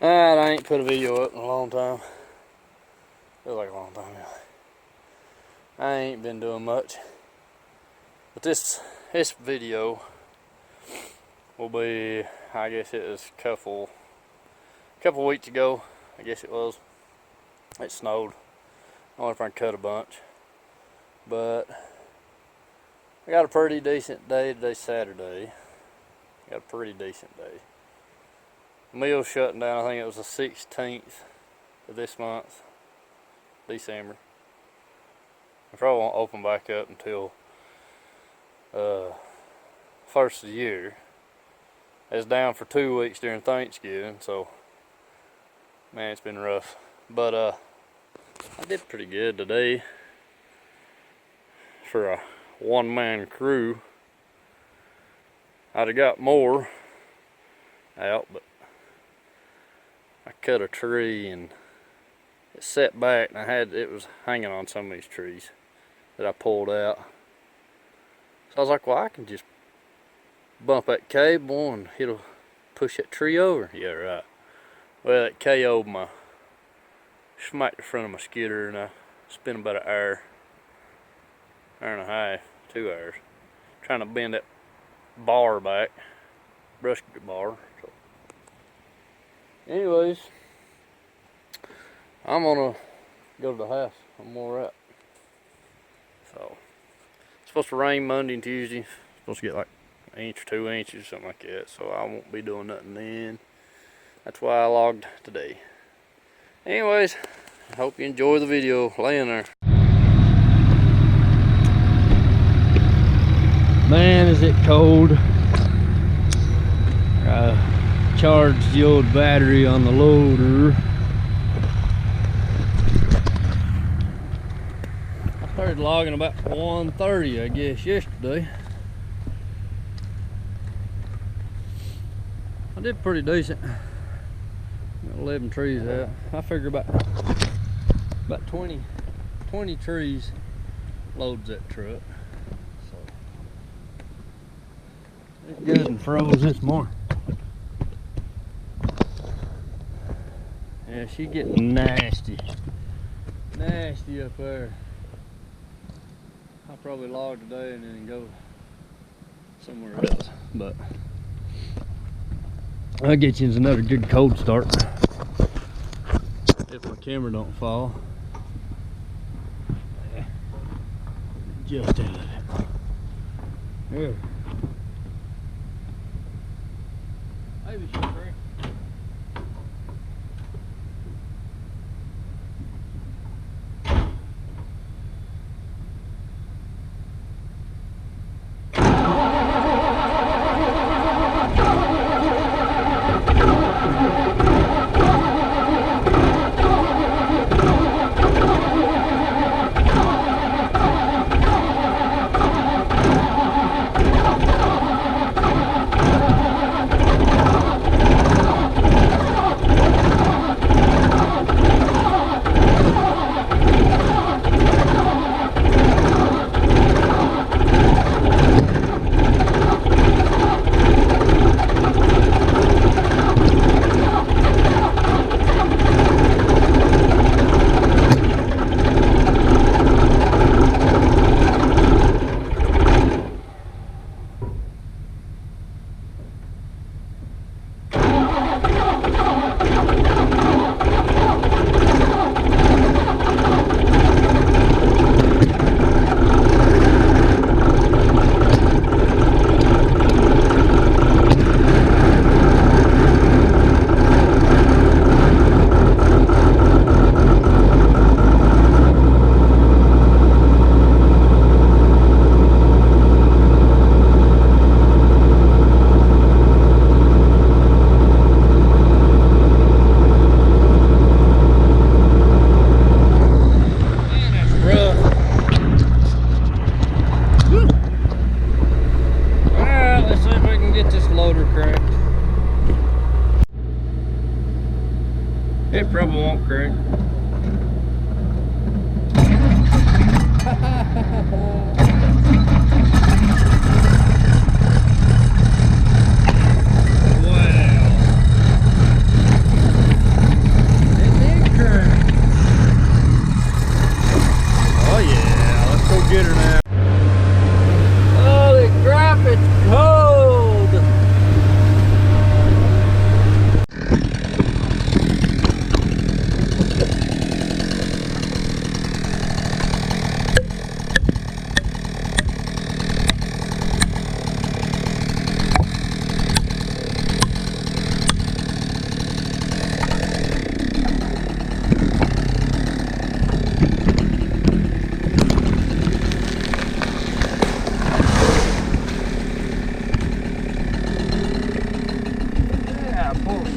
Alright, I ain't put a video up in a long time. Feels like a long time, really. I ain't been doing much. But this video will be, I guess it was a couple weeks ago, I guess it was. It snowed. I went and cut a bunch. But I got a pretty decent day. Today's Saturday. Got a pretty decent day. Mill's shutting down. I think it was the 16th of this month, December. I probably won't open back up until first of the year. It's down for 2 weeks during Thanksgiving, so man, it's been rough. But I did pretty good today for a one-man crew. I'd have got more out, but I cut a tree and it set back, and it was hanging on some of these trees that I pulled out. So I was like, well, I can just bump that cable and it'll push that tree over. Yeah, right. Well, it KO'd smacked the front of my skidder, and I spent about an hour and a half, 2 hours, trying to bend that bar back, brush bar. So anyways, I'm gonna go to the house. I'm all right. So it's supposed to rain Monday and Tuesday. Supposed to get like an inch or 2 inches, something like that. So I won't be doing nothing then. That's why I logged today. Anyways, I hope you enjoy the video. Laying there. Man, is it cold. Charged the old battery on the loader. I started logging about 1:30, I guess, yesterday. I did pretty decent. Got 11 trees out. I figure about 20 trees loads that truck. So it's good and froze this morning. Yeah, she getting nasty up there. I'll probably log today and then go somewhere else, but I'll get you another good cold start if my camera don't fall. Yeah. Just a little. There. Maybe she'll crack. It probably won't crack. Wow.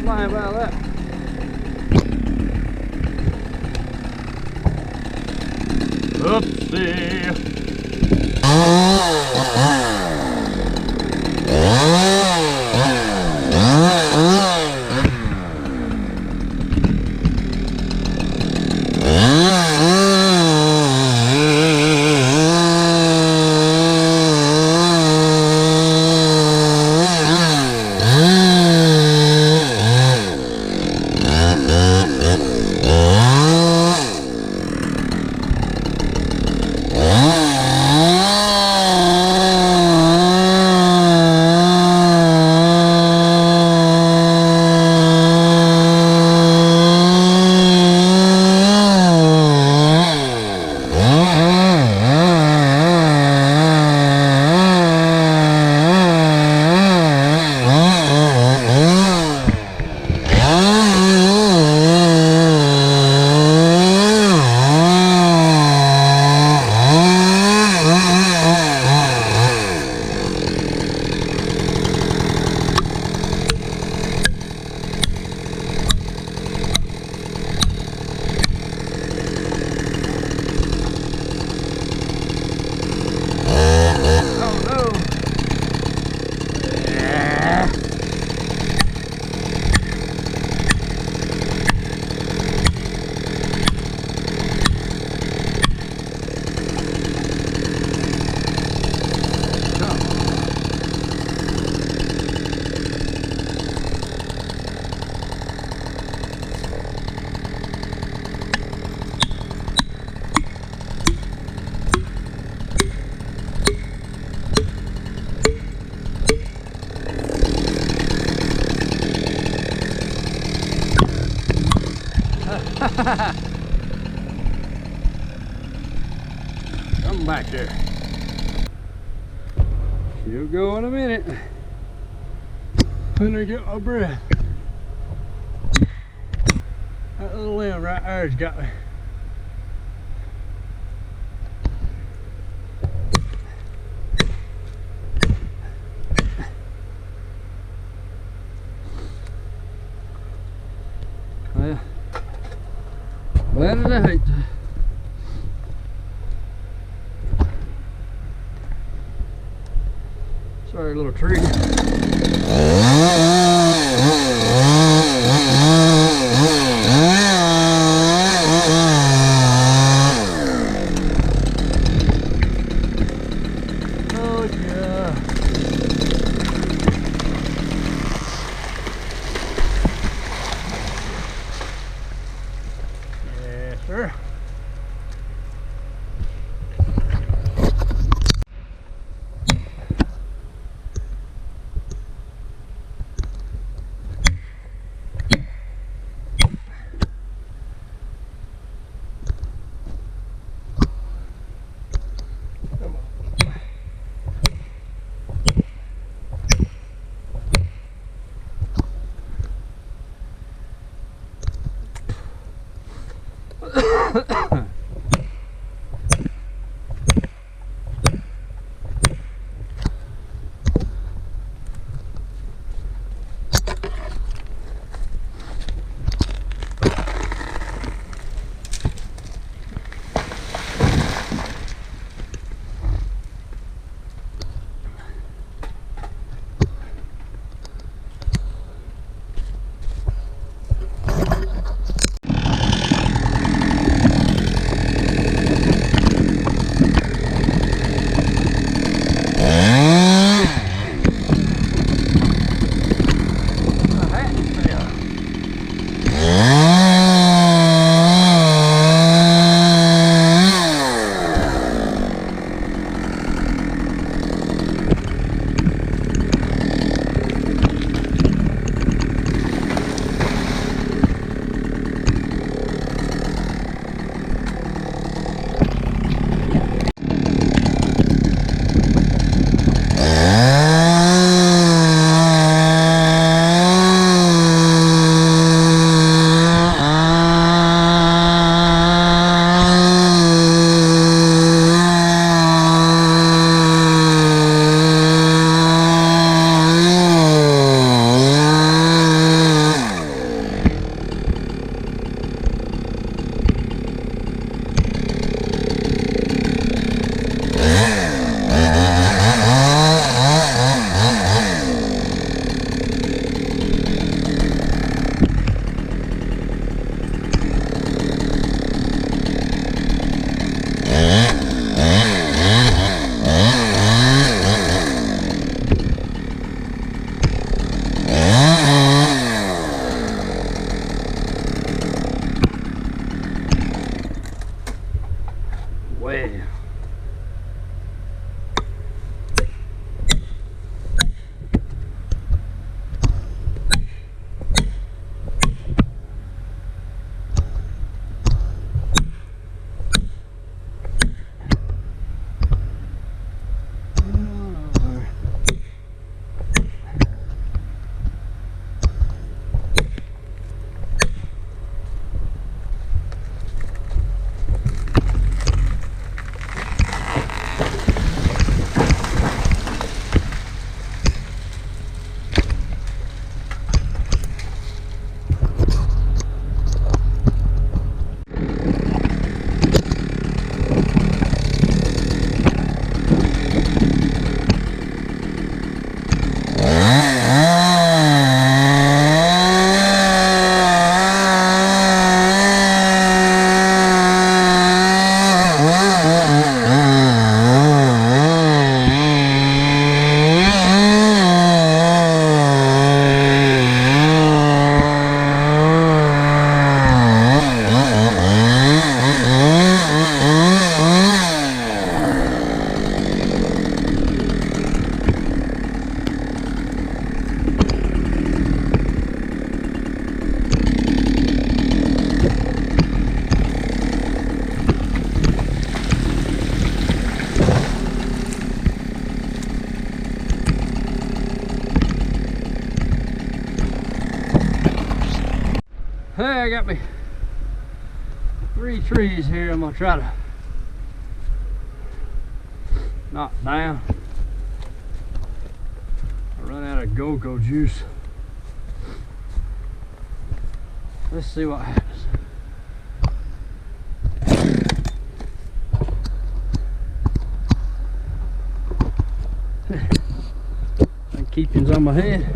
flying by that. Oopsie. Come back there. She'll go in a minute. When I get my breath. That little limb right there's got me. Well, glad as I hate to. Sorry, little tree. Oh yeah. Yes, sir. Hey, I got me 3 trees here. I'm gonna try to knock down. I run out of go-go juice. Let's see what happens. Keepings on my head.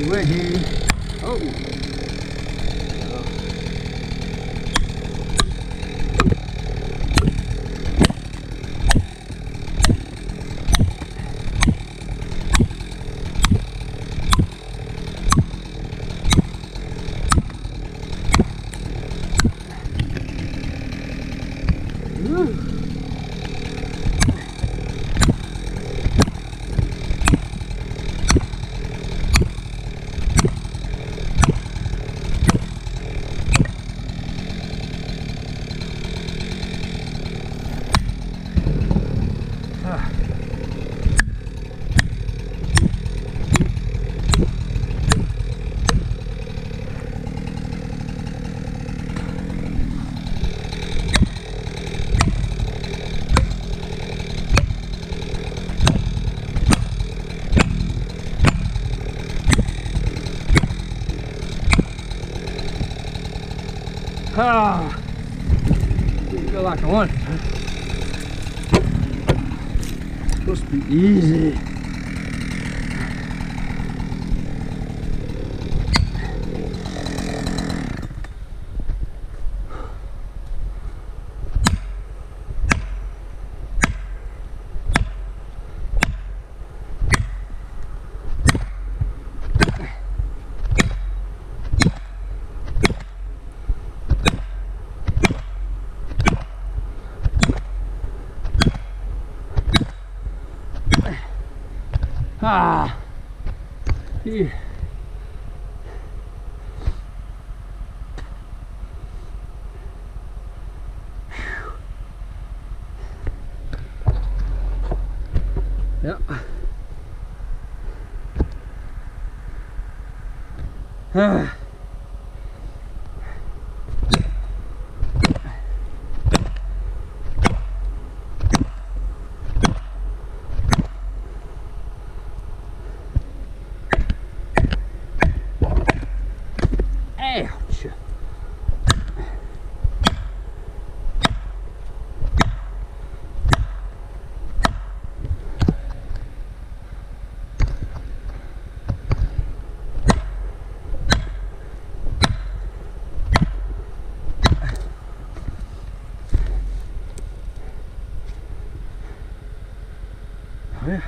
Wedges. Oh. Ah, didn't feel like I wanted to. It's supposed to be easy. Ah, yeah. Yep. Ah. Ouch. Oh, yeah.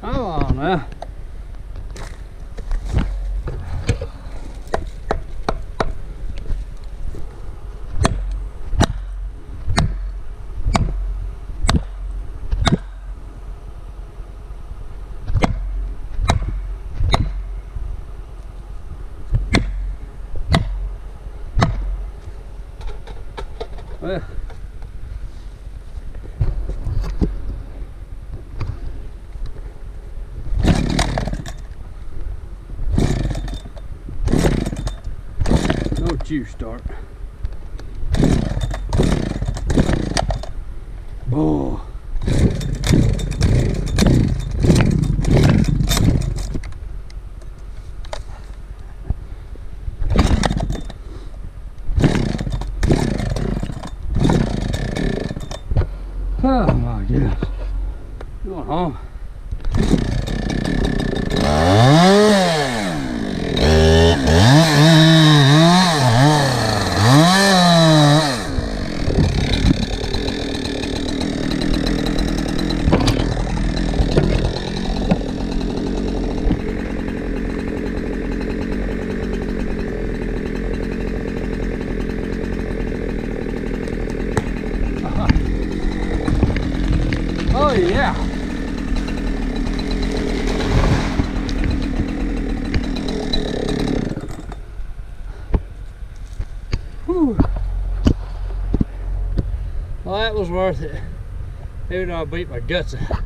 Come on now. Well, don't you start. Oh. Oh my goodness. Going home. Oh yeah. Whew. Well, that was worth it. Even though I beat my guts out.